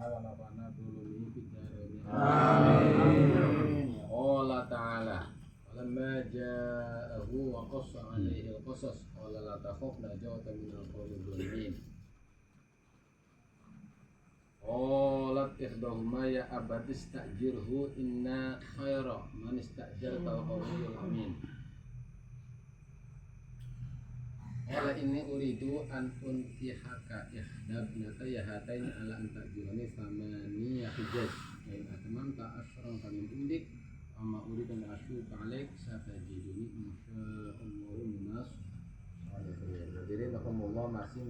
wa nafa'na bi ulumihi fid dharain. Amin. Allah Ta'ala walamma ja'ahu wa qassa 'alaihi al-qasas qala la takhaf najawta minal qawmi dhalimin. Qalat ihdahuma ya abati istajirhu inna khaira man istajarta al-qawiyyul amin. Qala inni uridu an unkihaka ihdabnatayya hataini ala an ta'jurani thamaniya hijaj wa in atmamta ashran famin indik amma uridu an asyuka alaik satajiduni insya'allahu minas sholihin. Jadi Allah masih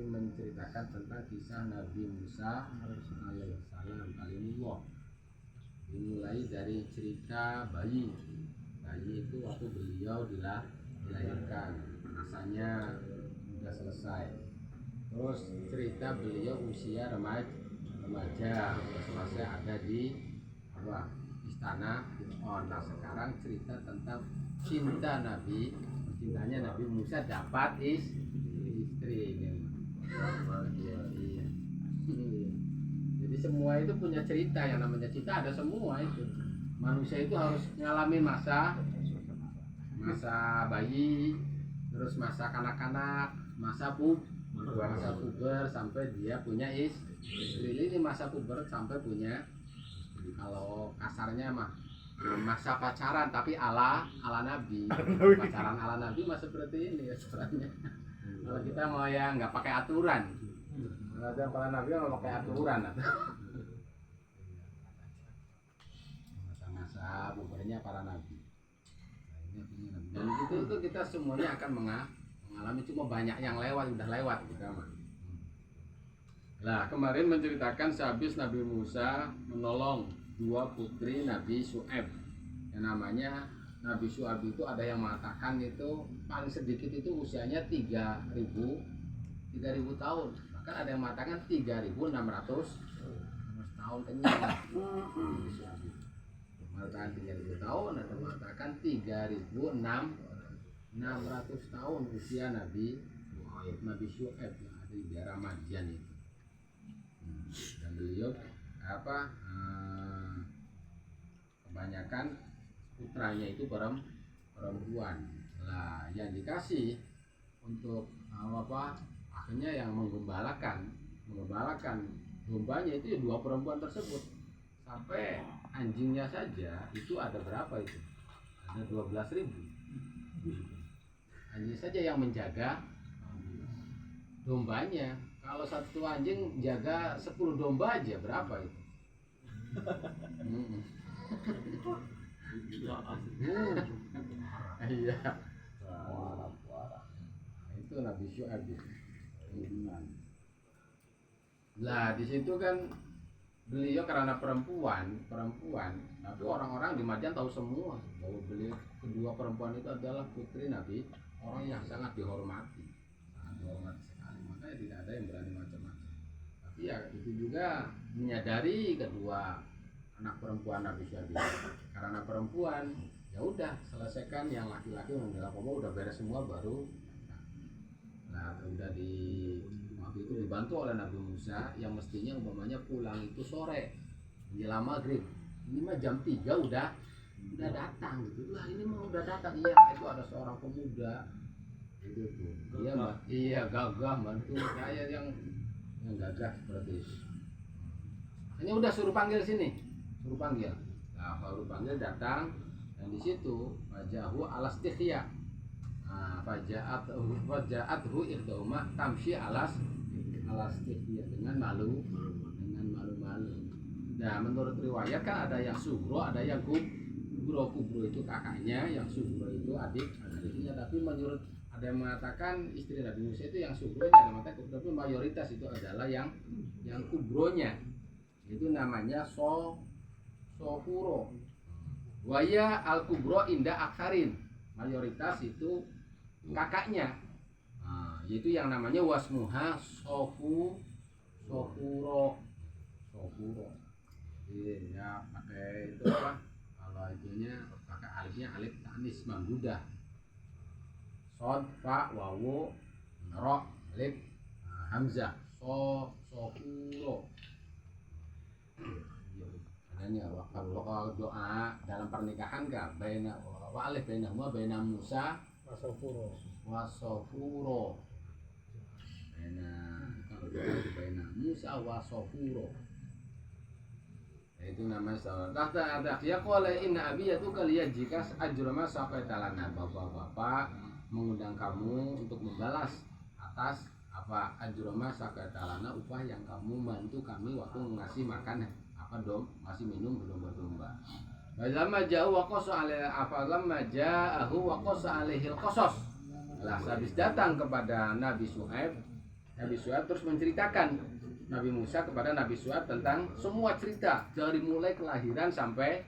menceritakan tentang kisah Nabi Musa alaihissalam kalimullah. Dimulai dari cerita bayi itu waktu beliau dilahirkan, masanya sudah selesai. Terus cerita beliau usia remaja selesai ada di istana Fir'aun. Nah sekarang cerita tentang cintanya Nabi Musa dapat istri. Iya. Jadi semua itu punya cerita, yang namanya cinta ada semua itu. Manusia itu harus ngalamin masa bayi, terus masa kanak-kanak, masa puber sampai dia punya istri. Ini masa puber sampai punya istri. Kalau kasarnya masa pacaran tapi ala Nabi. Pacaran ala Nabi masa seperti ini caranya. Kalau kita mau yang nggak pakai aturan, ada para Nabi yang nggak pakai aturan. Masa pubernya para Nabi. Dan itu kita semuanya akan mengalami, cuma banyak yang udah lewat kita mah. Nah kemarin menceritakan sehabis Nabi Musa menolong dua putri Nabi Syu'aib yang namanya Nabi Syu'aib itu ada yang mengatakan itu paling sedikit itu usianya 3.000 tahun, bahkan ada yang mengatakan 3.600 tahun kenyang. Mengatakan 3.000 tahun, ada yang mengatakan 3.600 tahun usia Nabi Syu'aib yang ada di daerah Madian itu. Dan beliau kebanyakan putranya itu perempuan. Lah yang dikasih untuk akhirnya yang menggembalakan dombanya itu dua perempuan tersebut. Sampai anjingnya saja itu ada berapa itu? Ada 12.000. Anjing saja yang menjaga dombanya. Kalau satu anjing jaga 10 domba aja berapa itu? Iya. Itu Nabi Syu'aib. Lah di situ kan beliau karena perempuan, tapi orang-orang di Madian tahu semua bahwa beliau kedua perempuan itu adalah putri Nabi, orang yang sangat dihormati sekali. Makanya tidak ada yang berani macam-macam. Tapi ya itu juga menyadari kedua anak perempuan Nabi Syu'aib karena perempuan, ya udah selesaikan yang laki-laki udah beres semua baru. Nah udah waktu itu dibantu oleh Nabi Musa yang mestinya umpamanya pulang itu sore menjelang maghrib. Ini mah jam 3 udah datang gitu. Lah ini mah udah datang. Iya itu ada seorang pemuda itu tuh. Iya gagah bantu kayak yang gagah seperti itu. Hanya udah suruh panggil sini. Nah, baru panggil datang dan di situ fajahu alastihya. Faja'athu ihdahuma tamshi alastihya dengan malu-malu. Nah, menurut riwayat kan ada yang sugro, ada yang kubro. Kubro itu kakaknya, yang sugro itu adiknya. Tapi menurut ada yang mengatakan istri Nabi Musa itu yang sugro, ada yang mengatakan kubro, tapi mayoritas itu adalah yang kubronya. Itu namanya Sofuro. Waya al-kubro indah aksarin. Mayoritas itu kakaknya. Nah, yaitu yang namanya wasmuha Sofuro. Jadi ya pakai itu apa? Kalau itunya pakai alifnya alif tanis mamdudah. Sod, fa, wawu, ro, alif, hamzah. Sofuro. Hanya kalau doa dalam pernikahan kan baina wa alif bainahuma baina Musa wa Safuro. Kalau doa itu baina Musa wa Safuro. Itu namanya salat. Tahta ada ya qala inna abiyatuka liyajika ajrama saqaitalana. Bapak-bapak mengundang kamu untuk membalas atas apa ajrama saqaitalana, upah yang kamu bantu kami waktu ngasih makan masih minum domba-domba. Falamma ja'u wa qasa alaihi al-qasas. Lah habis datang kepada Nabi Syuaib terus menceritakan Nabi Musa kepada Nabi Syuaib tentang semua cerita dari mulai kelahiran sampai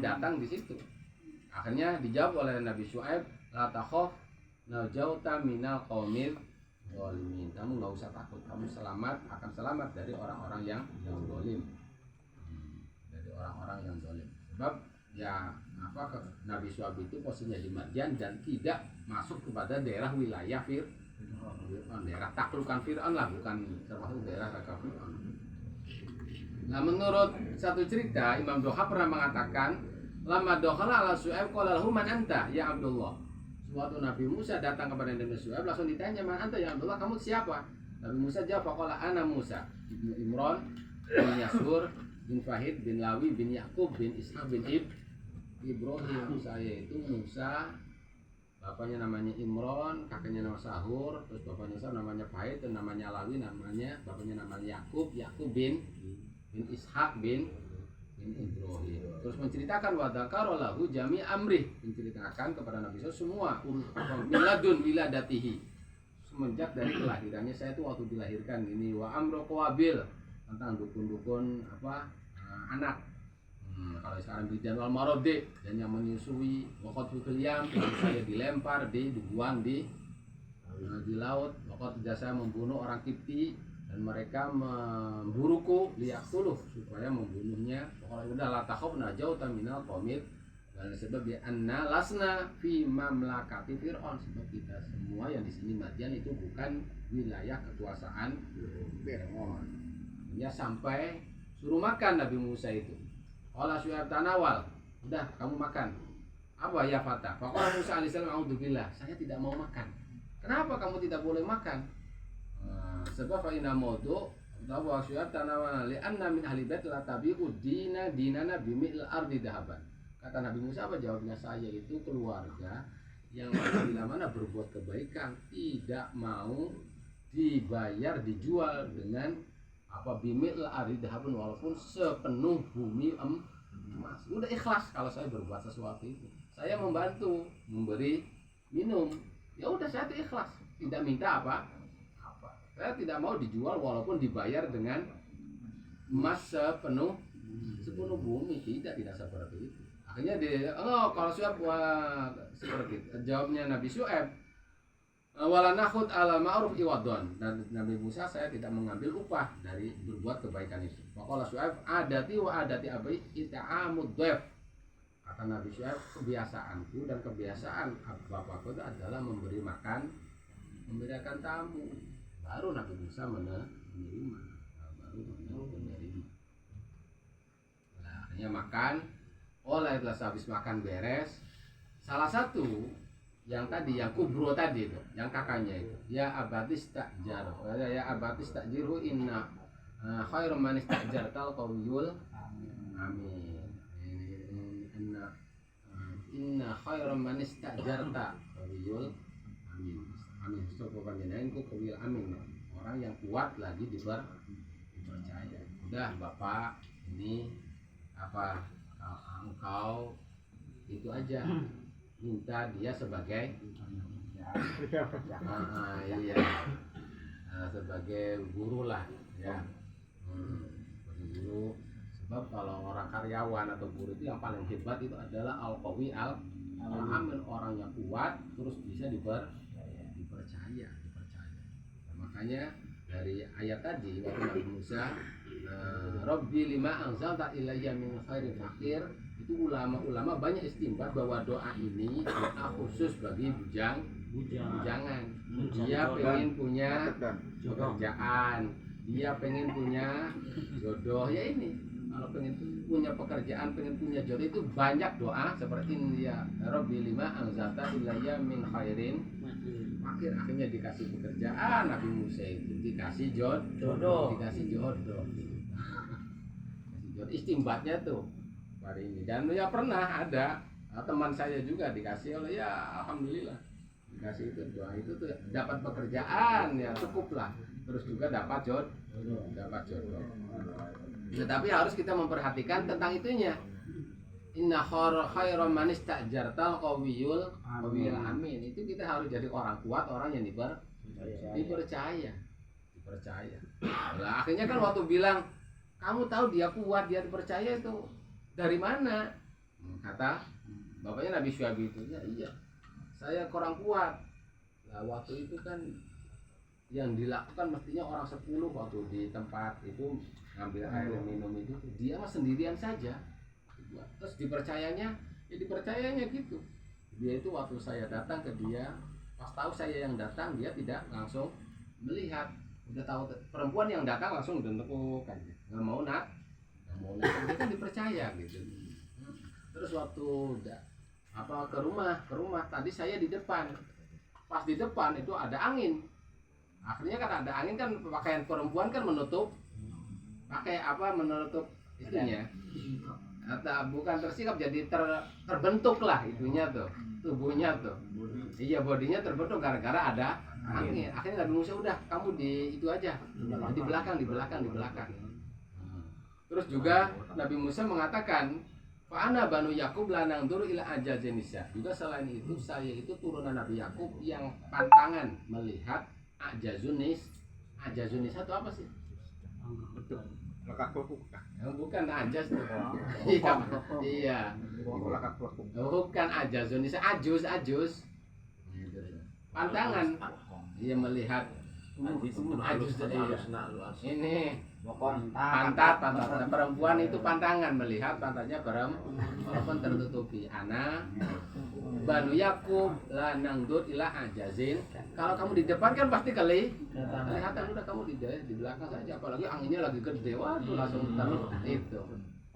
datang di situ. Akhirnya dijawab oleh Nabi Syuaib, la takhaf najauta minal qaumil zalimin. Kamu enggak usah takut, kamu akan selamat dari orang-orang yang zalim. Dari orang-orang yang zalim. Sebab Nabi Syuaib itu posisinya di Madian dan tidak masuk kepada daerah wilayah Fir'aun, daerah taklukan Fir'aun lah, bukan termasuk daerah taklukan Fir'aun. Nah, menurut satu cerita Imam Doha pernah mengatakan, lama dokhala ala Syuaib qala lahu man anta ya Abdullah. Suatu Nabi Musa datang kepada Nabi Syuaib, langsung ditanya, man anta ya Abdullah, kamu siapa? Nabi Musa jawab, faqala ana Musa ibnu Imran bin Yasur bin Fahid bin Lawi bin Yakub bin Ishaq bin Ibrahim. Saya itu Musa, bapaknya namanya Imran, kakaknya nama Sahur, terus bapaknya namanya Fahid, dan namanya Lawi, bapaknya namanya Yakub bin Ishaq bin Ibrahim. Terus menceritakan wadakaro lahu jami amrih, menceritakan kepada Nabi SAW semua miladun wiladatihi, semenjak dari kelahirannya. Saya itu waktu dilahirkan ini, wa amro qawabil, tentang dukun-dukun anak. Kalau sekarang bidan wal marodi, dan yang menyusui, wakot filiam, saya dilempar, dibuang di laut, wakot jasa membunuh orang Kipti, dan mereka memburuku liyaqtuluh, supaya membunuhnya. Pokoknya udah la takhafna jauta minal qaumil, dan sebab ya anna lasna fi mamlakati Fir'aun, sebab kita semua yang di sini Madian itu bukan wilayah kekuasaan Fir'aun. Ya sampai suruh makan Nabi Musa itu. Qala Syuaib tanawal, udah kamu makan. Apa ya Fatah? Faqala Musa alaihissalam a'udzubillah, saya tidak mau makan. Kenapa kamu tidak boleh makan? Sebab fa inna maudu wa Syuaib tanawal li anna min ahli bait la tabi'u dinana bimil ardi dahaban. Kata Nabi Musa, apa jawabnya? Saya itu keluarga yang bila mana berbuat kebaikan tidak mau dibayar, dijual dengan bimil ardi dahaban, walaupun sepenuh bumi emas. Udah ikhlas kalau saya berbuat sesuatu itu. Saya membantu, memberi minum. Ya udah, saya itu ikhlas, tidak minta apa. Saya tidak mau dijual walaupun dibayar dengan emas sepenuh bumi. Tidak seperti itu. Akhirnya kalau Syuaib seperti itu. Jawabnya Nabi Syuaib, wala nakhud ala ma'ruf iwadon, dan Nabi Musa, saya tidak mengambil upah dari berbuat kebaikan itu. Maka Syuaib adati wa adati abi ita'amud dhaif. Kata Nabi Syuaib, kebiasaanku dan kebiasaan bapakku itu adalah memberi makan tamu. Baru Nabi Musa menerima. Nah, akhirnya makan. Habis makan beres, salah satu yang kubro tadi itu, yang kakaknya itu, ya abatis takjiru inna khairum man istajartal qawiyul amin. Inna khairum man istajarta qawiyul amin. Amin. Sopokannya ku qawiyul amin. Orang yang kuat lagi dipercaya. Udah Bapak, ini engkau itu aja minta dia sebagai sebagai guru lah ya, guru. Sebab kalau orang karyawan atau guru itu yang paling hebat itu adalah al-qawi al-amin, orang yang kuat terus bisa dipercaya. Nah, makanya dari ayat tadi waktu Nabi Musa, Rabbi lima anzalta ilayya min khairin fakir, itu ulama banyak istimbat bahwa doa ini doa khusus bagi bujangan. Dia pengen punya pekerjaan, dia pengen punya jodoh, ya ini Kalau pengen punya pekerjaan, pengen punya jodoh itu banyak doa seperti ya Rabbi lima anzalta ilayya min khairin. Akhirnya dikasih pekerjaan. Nabi Musa itu dikasih jodoh. Dikasih jodoh. Istimbatnya tuh hari ini. Dan ya pernah ada teman saya juga dikasih oleh ya alhamdulillah dikasih itu doa itu tuh dapat pekerjaan ya cukup lah. Terus juga dapat jodoh. Tetapi harus kita memperhatikan tentang itunya. Inna khairan man istajartal qawiyul amin. Itu kita harus jadi orang kuat, orang yang dipercaya. Nah, akhirnya kan waktu bilang, kamu tahu dia kuat, dia dipercaya itu dari mana? Kata bapaknya Nabi Syuaib itu, ya iya, saya kurang kuat. Nah, waktu itu kan yang dilakukan mestinya orang 10 waktu di tempat itu ngambil air minum itu dia mah sendirian saja. Terus dipercayanya gitu. Dia itu waktu saya datang ke dia, pas tahu saya yang datang dia tidak langsung melihat. Udah tahu perempuan yang datang langsung udah nekuk aja. Nggak mau nak. Dia kan dipercaya gitu. Terus waktu udah ke rumah tadi saya di depan. Pas di depan itu ada angin. Akhirnya kan ada angin kan pakaian perempuan kan menutup itunya. Atau bukan tersikap jadi terbentuk lah itunya tuh tubuhnya tuh. Iya bodinya terbentuk gara-gara ada angin. Akhirnya Nabi Musa udah kamu di itu aja di belakang. Terus juga Nabi Musa mengatakan Fa'ana banu Yakub lanang duru ila ajazenisa. Juga selain itu saya itu turunan Nabi Yakub yang pantangan melihat ajazunis. Ajazunis itu apa sih? Betul. Lekak pelukuk. Bukan ajaz tuh. Iya. Lekak pelukuk. Bukan ajazunis, ajus. Pantangan. Iya melihat ajus ini pantat perempuan itu pantangan melihat pantatnya perempuan tertutupi. Ana Banu Yakub lanang dur ila ajazin. Kalau kamu di depan kan pasti kelihatan udah kamu di belakang saja. Apalagi anginnya lagi gede, waduh langsung itu.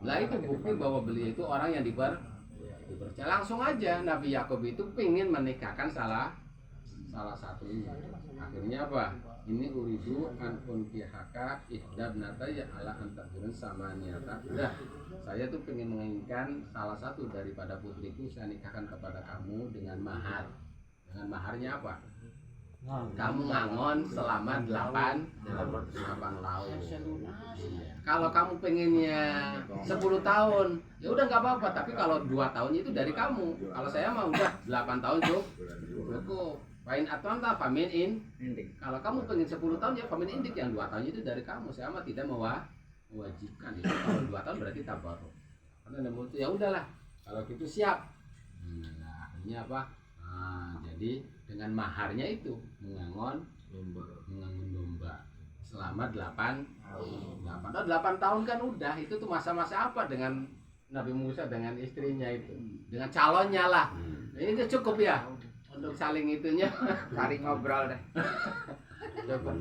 Lah itu bukti bahwa beliau itu orang yang dipercaya. Langsung aja Nabi Yakub itu pingin menikahkan salah satunya. Akhirnya apa? Ini uridu an unkihaka ihdabnata ya ala antakun sama niata. Udah, saya tuh pengen menginginkan salah satu daripada putriku saya nikahkan kepada kamu dengan mahar. Dengan maharnya apa? Kamu ngangon selama 8 tahun. Kalau kamu pengennya 10 tahun, ya udah nggak apa-apa. Tapi kalau 2 tahun itu dari kamu. Kalau saya mah udah 8 tahun cukup. Pain atwanta famin indik. Kalau kamu pengen 10 tahun ya famin indik, yang 2 tahun itu dari kamu. Saya mah tidak mewajibkan itu. Kalau 2 tahun berarti tabarruk. Karena ya udahlah. Kalau gitu siap. Nah, akhirnya apa? Jadi dengan maharnya itu mengangon domba selama 8 tahun kan udah. Itu tuh masa-masa apa dengan Nabi Musa dengan istrinya itu, dengan calonnya lah. Ini cukup ya untuk saling itunya, Saling ngobrol deh.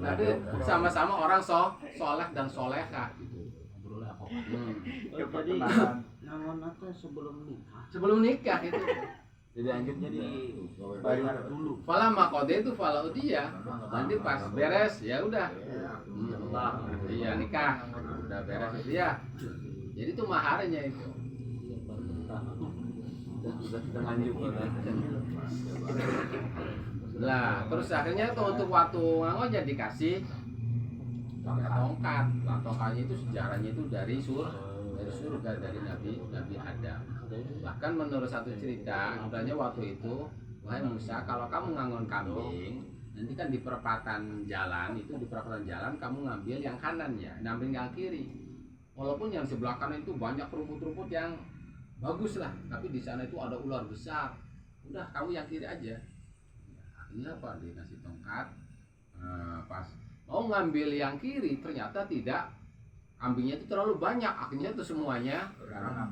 Tapi sama-sama orang soleh dan solehah gitu. Jadi namun apa sebelum nikah itu. Jadi lanjut jadi Bayar dulu. Fala makode itu fala udia. Nanti pas beres ya udah. Iya nikah. Udah beres itu ya. Jadi itu maharnya itu. sudah kita lanjut. Lah, terus akhirnya tuh untuk waktu ngangonya dikasih tongkat. Nah, tongkatnya itu sejarahnya itu dari surga dari Nabi Adam. Bahkan menurut satu cerita, katanya waktu itu, wahai Musa, kalau kamu ngangon kambing, nanti kan di perempatan jalan kamu ngambil yang kanan ya, ngambil yang kiri. Walaupun yang sebelah kanan itu banyak rumput-rumput yang bagus lah, tapi di sana itu ada ular besar. Udah kamu yang kiri aja. Akhirnya apa? Dikasih tongkat. Pas mau ngambil yang kiri ternyata tidak, kambingnya itu terlalu banyak. Akhirnya itu semuanya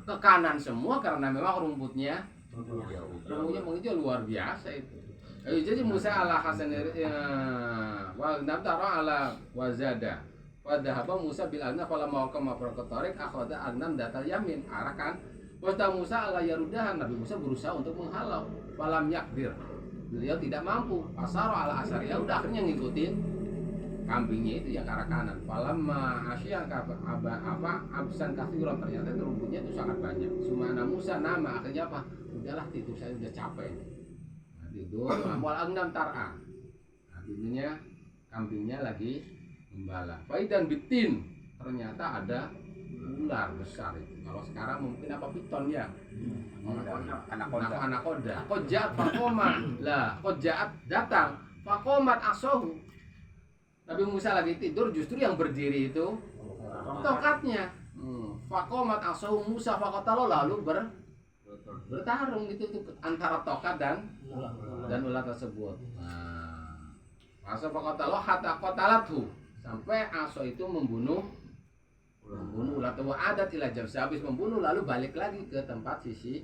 ke kanan semua karena memang rumputnya menghijau luar biasa itu. Jadi Musa ala hasan wa nabtara ala wazada Padahaba Musa bil agna fala mau kama prokotorik akhada agnam datal yamin arah kan. Wasta Musa ala yarudahan, Nabi Musa berusaha untuk menghalau. Falam yakdir, beliau tidak mampu. Asar ala asar, ya udah akhirnya ngikutin kambingnya itu yang ke arah kanan. Falam asya absan kathiron, ternyata itu rumputnya itu sangat banyak. Sumana Musa nama akhirnya apa? Udahlah tidur, saya udah capek. Nah, tidur, amal agnam tar'a. Nah, tidurnya kambingnya lagi gembala. Faidan bitin, ternyata ada ular besar itu. Kalau sekarang mungkin apa piton ya? Anakonda. Kojaat fakomat. Lah, kojaat datang. Fakomat asohu. Nabi Musa lagi tidur, justru yang berdiri itu tongkatnya. Fakomat asohu Musa fakotalo lalu bertarung gitu tuh antara tokat dan ular tersebut. Nah, Aso fakotalo hatta kotalatu. Sampai Aso itu membunuh ular tua adat ila jam sehabis membunuh lalu balik lagi ke tempat sisi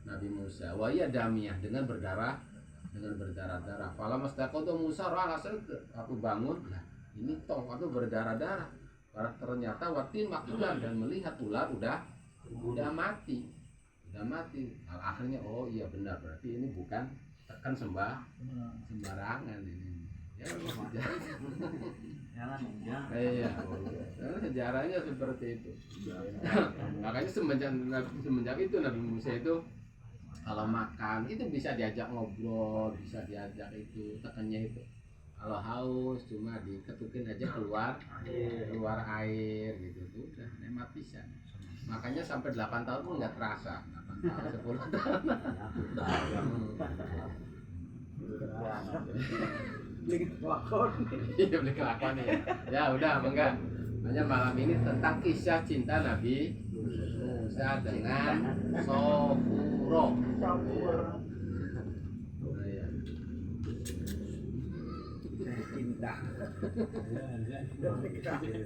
Nabi Musa. Wa ya damiyah dengan berdarah-darah. Fala mastaqatu Musa ra asal aku bangun. Nah, ini tongkat itu berdarah-darah. Karena ternyata watin makulan dan melihat ular udah mati. Udah mati. Akhirnya oh iya benar berarti ini bukan tekan sembarangan ini. Ya iya, karena sejarahnya seperti itu. Makanya semenjak itu Nabi Musa itu kalau makan itu bisa diajak ngobrol, bisa diajak itu tekannya itu. Kalau haus cuma diketukin aja keluar air gitu tuh udah hemat pisan. Makanya sampai 8 tahun pun nggak terasa. 8 tahun 10 tahun. Beli kelakuan ya. Ya udah enggak. Hanya malam ini tentang kisah cinta Nabi Musa dengan Sofuro. Cinta.